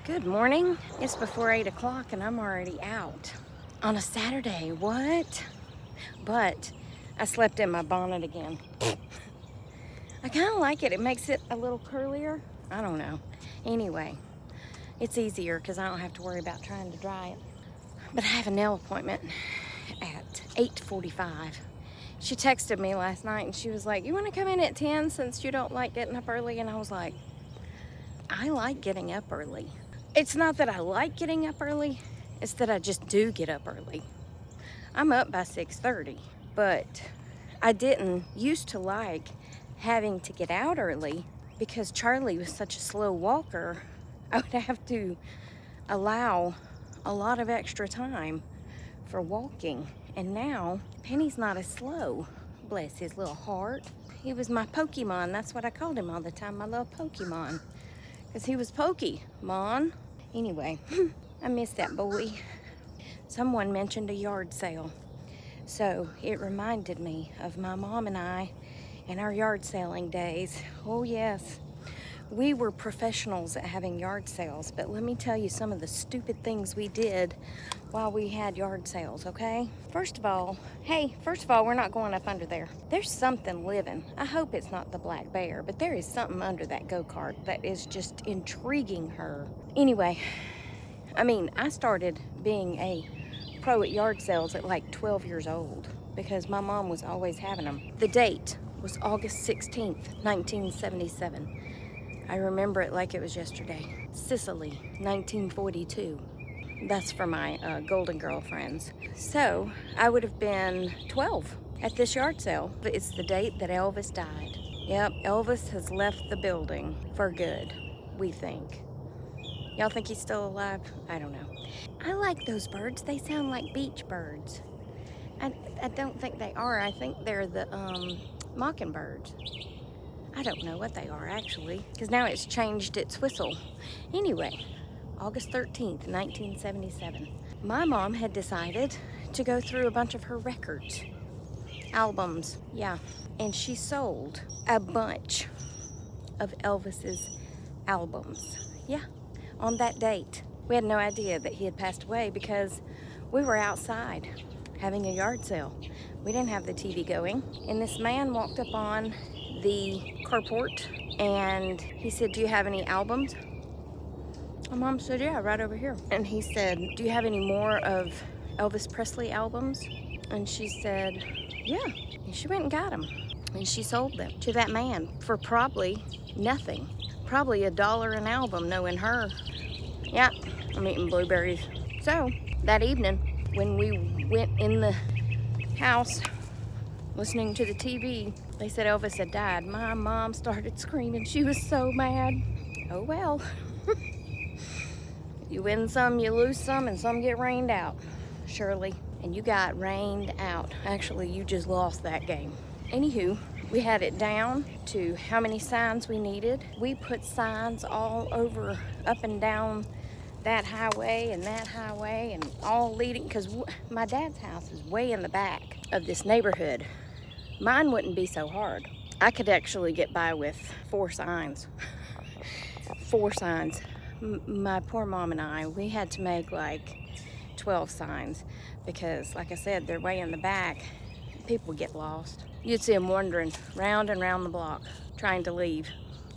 Good morning. It's before 8 o'clock and I'm already out on a Saturday. What? But I slept in my bonnet again. I kind of like it. It makes it a little curlier. I don't know. Anyway, it's easier because I don't have to worry about trying to dry it. But I have a nail appointment at 8:45. She texted me last night and she was like, "You want to come in at 10 since you don't like getting up early?" And I was like, I like getting up early. It's not that I like getting up early, it's that I just do get up early. I'm up by 6:30, but I didn't used to like having to get out early because Charlie was such a slow walker. I would have to allow a lot of extra time for walking. And now Penny's not as slow. Bless his little heart. He was my Pokemon. That's what I called him all the time, my little Pokemon. Because he was Pokemon. Anyway, I miss that boy. Someone mentioned a yard sale. So it reminded me of my mom and I and our yard selling days. Oh yes, we were professionals at having yard sales, but let me tell you some of the stupid things we did while we had yard sales, okay? First of all, we're not going up under there. There's something living. I hope it's not the black bear, but there is something under that go-kart that is just intriguing her. Anyway, I started being a pro at yard sales at like 12 years old because my mom was always having them. The date was August 16th, 1977. I remember it like it was yesterday. Sicily, 1942. That's for my Golden Girl friends. So I would have been 12 at this yard sale. It's the date that Elvis died. Yep, Elvis has left the building for good, we think. Y'all think he's still alive? I don't know. I like those birds. They sound like beach birds. I don't think they are. I think they're the mockingbirds. I don't know what they are actually, because now it's changed its whistle. Anyway, August 13th, 1977. My mom had decided to go through a bunch of her records, albums, yeah, and she sold a bunch of Elvis's albums, yeah, on that date. We had no idea that he had passed away because we were outside having a yard sale. We didn't have the TV going, and this man walked up on the carport and he said, "Do you have any albums?" My mom said, "Yeah, right over here." And he said, "Do you have any more of Elvis Presley albums?" And she said, "Yeah." And she went and got them and she sold them to that man for probably nothing, probably $1 an album, knowing her. Yeah, I'm eating blueberries. So that evening when we went in the house listening to the TV, they said Elvis had died. My mom started screaming. She was so mad. Oh well. You win some, you lose some, and some get rained out, Shirley. And you got rained out. Actually, you just lost that game. Anywho, we had it down to how many signs we needed. We put signs all over, up and down that highway and all leading, because my dad's house is way in the back of this neighborhood. Mine wouldn't be so hard. I could actually get by with 4 signs. 4 signs. My poor mom and I, we had to make like 12 signs because, like I said, they're way in the back. People get lost. You'd see them wandering round and round the block trying to leave.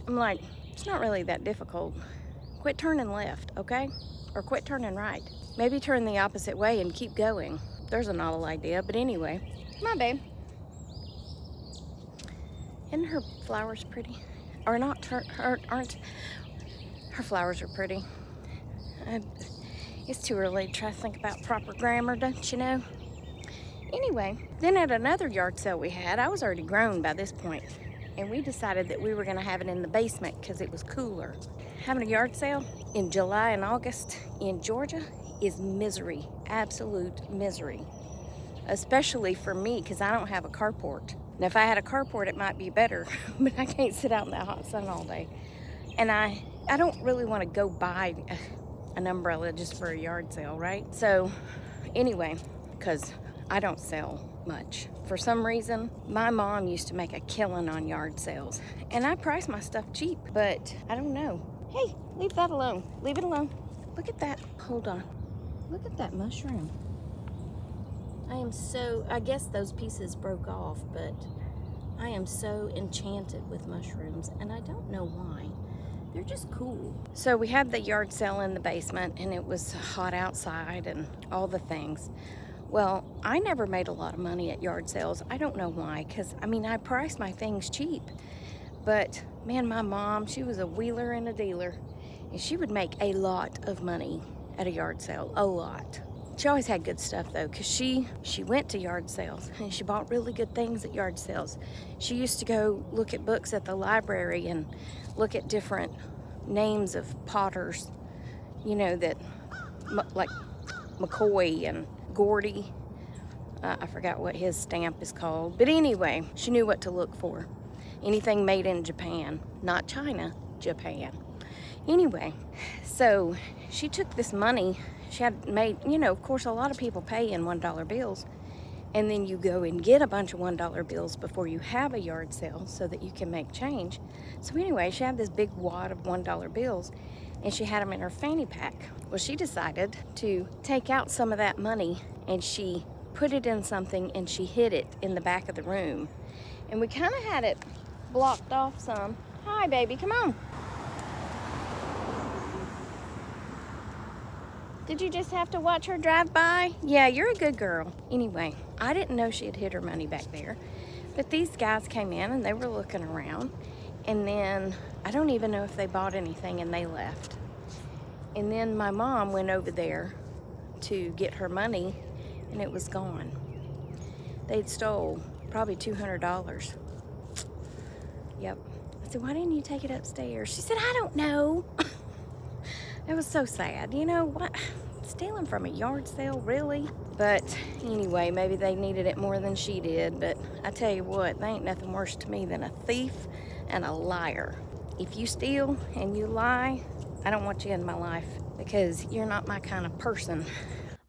I'm like, it's not really that difficult. Quit turning left, okay? Or quit turning right. Maybe turn the opposite way and keep going. There's a novel idea, but anyway. My babe. Isn't her flowers pretty? Or not, aren't her flowers are pretty. It's too early to try to think about proper grammar, don't you know? Anyway, then at another yard sale we had, I was already grown by this point, and we decided that we were gonna have it in the basement because it was cooler. Having a yard sale in July and August in Georgia is misery, absolute misery. Especially for me, because I don't have a carport. Now, if I had a carport, it might be better, but I can't sit out in that hot sun all day. And I don't really want to go buy an umbrella just for a yard sale, right? So, anyway, because I don't sell much. For some reason, my mom used to make a killing on yard sales. And I price my stuff cheap, but I don't know. Hey, leave that alone. Leave it alone. Look at that. Hold on. Look at that mushroom. I guess those pieces broke off, but I am so enchanted with mushrooms, and I don't know why. They're just cool. So we had the yard sale in the basement, and it was hot outside and all the things. Well, I never made a lot of money at yard sales. I don't know why, because, I mean, I price my things cheap. But, man, my mom, she was a wheeler and a dealer, and she would make a lot of money at a yard sale, a lot. She always had good stuff though, because she went to yard sales and she bought really good things at yard sales. She used to go look at books at the library and look at different names of potters, you know, that like McCoy and Gordy. I forgot what his stamp is called, but anyway, she knew what to look for. Anything made in Japan, not China, Japan. Anyway, so she took this money she had made, you know, of course, a lot of people pay in $1 bills, and then you go and get a bunch of $1 bills before you have a yard sale so that you can make change. So anyway, she had this big wad of $1 bills, and she had them in her fanny pack. Well, she decided to take out some of that money, and she put it in something, and she hid it in the back of the room. And we kind of had it blocked off some. Hi, baby, come on. Did you just have to watch her drive by? Yeah, you're a good girl. Anyway, I didn't know she had hid her money back there. But these guys came in and they were looking around. And then I don't even know if they bought anything and they left. And then my mom went over there to get her money and it was gone. They'd stole probably $200. Yep. I said, why didn't you take it upstairs? She said, I don't know. It was so sad. You know what? Stealing from a yard sale, really? But anyway, maybe they needed it more than she did. But I tell you what, there ain't nothing worse to me than a thief and a liar. If you steal and you lie, I don't want you in my life because you're not my kind of person.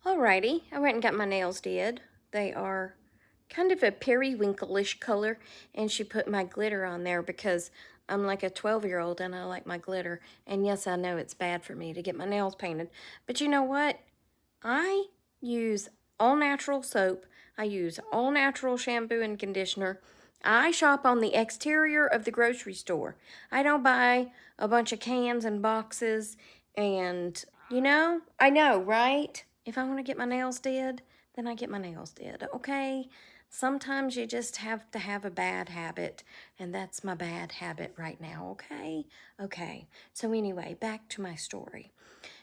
Alrighty, I went and got my nails did. They are kind of a periwinkle-ish color, and she put my glitter on there because I'm like a 12-year-old and I like my glitter. And yes, I know it's bad for me to get my nails painted, but you know what? I use all natural soap. I use all natural shampoo and conditioner. I shop on the exterior of the grocery store. I don't buy a bunch of cans and boxes and, you know, I know, right? If I want to get my nails did, then I get my nails did, okay? Sometimes you just have to have a bad habit, and that's my bad habit right now, okay? Okay, so anyway, back to my story.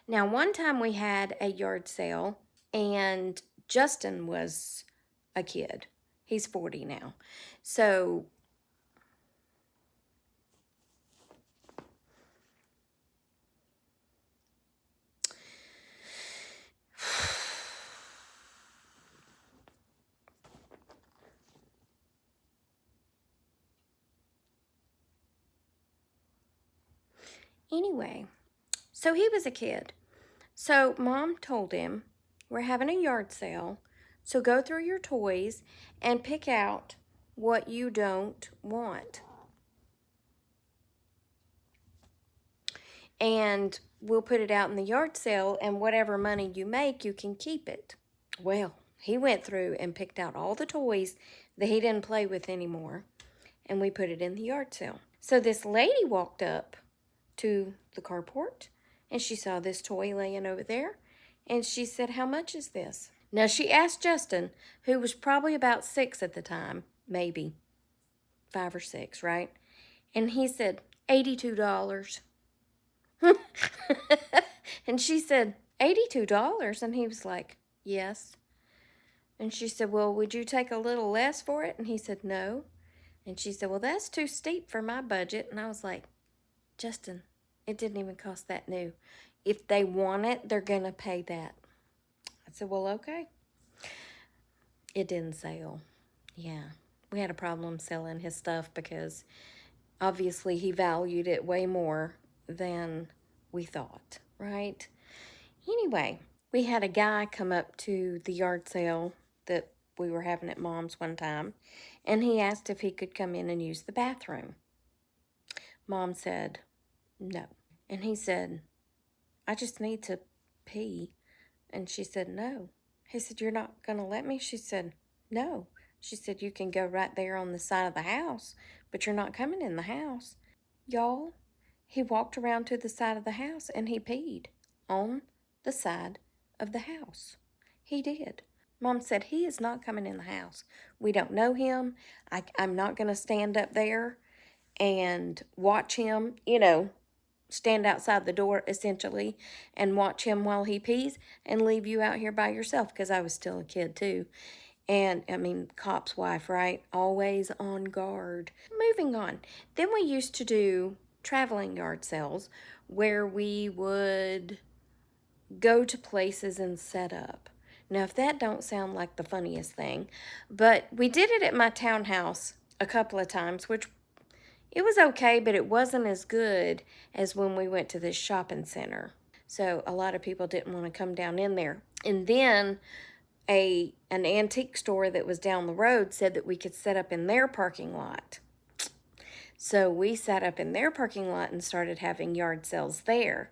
Now, one time we had a yard sale, and Justin was a kid. He's 40 now. So anyway, so he was a kid. So Mom told him, we're having a yard sale, so go through your toys and pick out what you don't want. And we'll put it out in the yard sale, and whatever money you make, you can keep it. Well, he went through and picked out all the toys that he didn't play with anymore, and we put it in the yard sale. So this lady walked up to the carport, and she saw this toy laying over there, and she said, how much is this? Now, she asked Justin, who was probably about 6 at the time, maybe 5 or 6, right? And he said, $82. And she said, $82? And he was like, yes. And she said, well, would you take a little less for it? And he said, no. And she said, well, that's too steep for my budget. And I was like, Justin, it didn't even cost that new. If they want it, they're going to pay that. I said, well, okay. It didn't sell. Yeah. We had a problem selling his stuff because obviously he valued it way more than we thought, right? Anyway, we had a guy come up to the yard sale that we were having at Mom's one time, and he asked if he could come in and use the bathroom. Mom said no. And he said, I just need to pee. And she said, no. He said, you're not going to let me? She said, no. She said, you can go right there on the side of the house, but you're not coming in the house. Y'all, he walked around to the side of the house and he peed on the side of the house. He did. Mom said, he is not coming in the house. We don't know him. I'm not going to stand up there and watch him, stand outside the door essentially and watch him while he pees and leave you out here by yourself, because I was still a kid too. And I mean, cop's wife, right? Always on guard. Moving on. Then we used to do traveling yard sales where we would go to places and set up. Now, if that don't sound like the funniest thing, but we did it at my townhouse a couple of times, which it was okay, but it wasn't as good as when we went to this shopping center. So a lot of people didn't want to come down in there. And then an antique store that was down the road said that we could set up in their parking lot. So we sat up in their parking lot and started having yard sales there.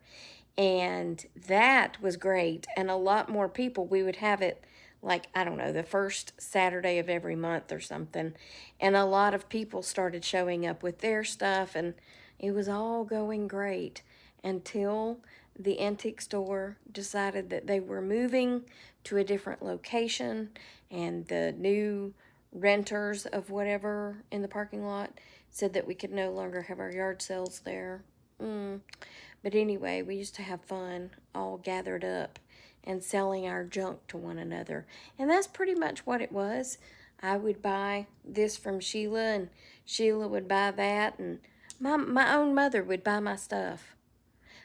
And that was great. And a lot more people. We would have it like, I don't know, the first Saturday of every month or something. And a lot of people started showing up with their stuff, and it was all going great until the antique store decided that they were moving to a different location, and the new renters of whatever in the parking lot said that we could no longer have our yard sales there. But anyway, we used to have fun all gathered up and selling our junk to one another. And that's pretty much what it was. I would buy this from Sheila, and Sheila would buy that, and my own mother would buy my stuff.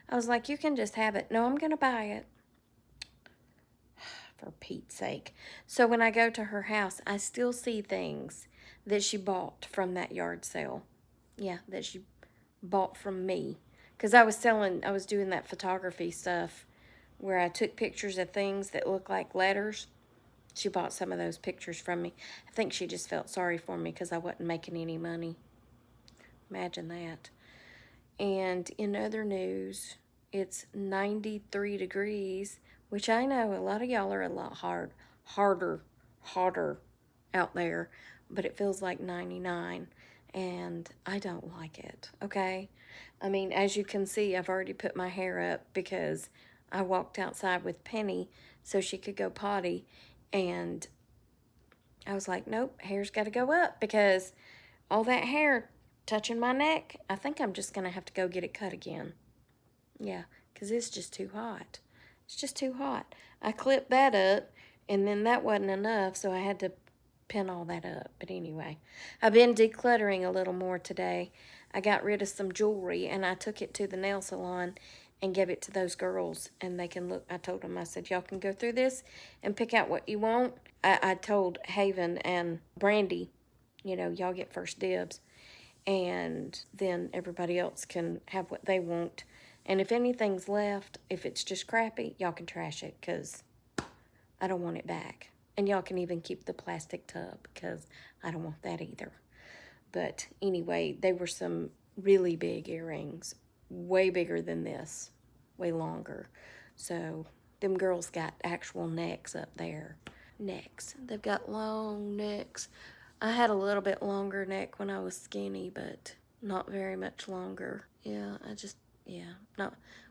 I was like, you can just have it. No, I'm going to buy it. For Pete's sake. So when I go to her house, I still see things that she bought from that yard sale. Yeah, that she bought from me. Because I was doing that photography stuff where I took pictures of things that look like letters. She bought some of those pictures from me. I think she just felt sorry for me because I wasn't making any money. Imagine that. And in other news, it's 93 degrees, which I know a lot of y'all are a lot hotter out there, but it feels like 99, and I don't like it, okay? I mean, as you can see, I've already put my hair up because I walked outside with Penny so she could go potty, and I was like, nope, hair's got to go up because all that hair touching my neck, I think I'm just going to have to go get it cut again. Yeah, because it's just too hot. It's just too hot. I clipped that up, and then that wasn't enough, so I had to pin all that up. But anyway, I've been decluttering a little more today. I got rid of some jewelry, and I took it to the nail salon and gave it to those girls, and they can look. I told them, I said, y'all can go through this and pick out what you want. I told Haven and Brandy, y'all get first dibs, and then everybody else can have what they want. And if anything's left, if it's just crappy, y'all can trash it because I don't want it back. And y'all can even keep the plastic tub because I don't want that either. But anyway, they were some really big earrings, way bigger than this, way longer. So them girls got actual necks up there. Necks. They've got long necks. I had a little bit longer neck when I was skinny, but not very much longer. Yeah,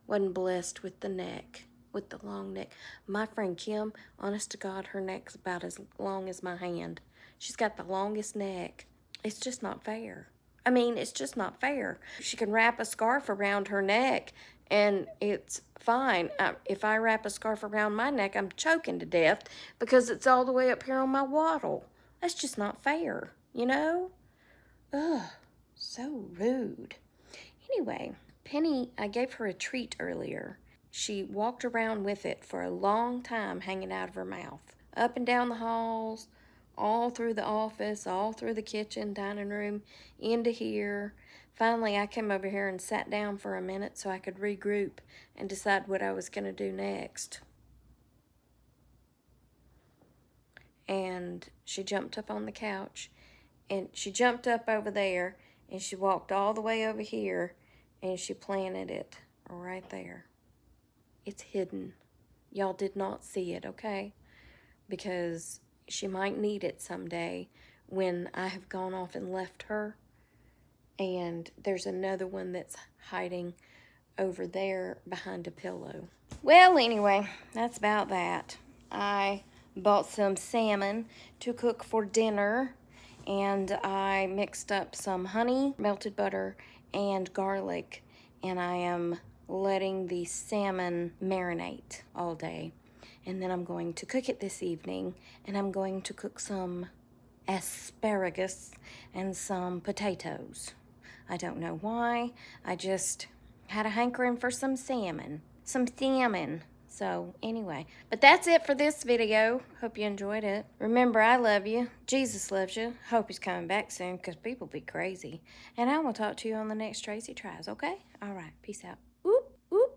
wasn't blessed with the neck, with the long neck. My friend Kim, honest to God, her neck's about as long as my hand. She's got the longest neck. It's just not fair. I mean, it's just not fair. She can wrap a scarf around her neck, and it's fine. If I wrap a scarf around my neck, I'm choking to death because it's all the way up here on my waddle. That's just not fair, Ugh, so rude. Anyway, Penny, I gave her a treat earlier. She walked around with it for a long time hanging out of her mouth. Up and down the halls, all through the office, all through the kitchen, dining room, into here. Finally, I came over here and sat down for a minute so I could regroup and decide what I was going to do next. And she jumped up on the couch, and she jumped up over there, and she walked all the way over here, and she planted it right there. It's hidden. Y'all did not see it, okay? Because she might need it someday when I have gone off and left her. And there's another one that's hiding over there behind a pillow. Well, anyway, that's about that. I bought some salmon to cook for dinner, and I mixed up some honey, melted butter, and garlic, and I am letting the salmon marinate all day. And then I'm going to cook it this evening, and I'm going to cook some asparagus and some potatoes. I don't know why. I just had a hankering for some salmon. So anyway, but that's it for this video. Hope you enjoyed it. Remember, I love you. Jesus loves you. Hope he's coming back soon because people be crazy. And I will talk to you on the next Tracy Tries, okay? All right, peace out.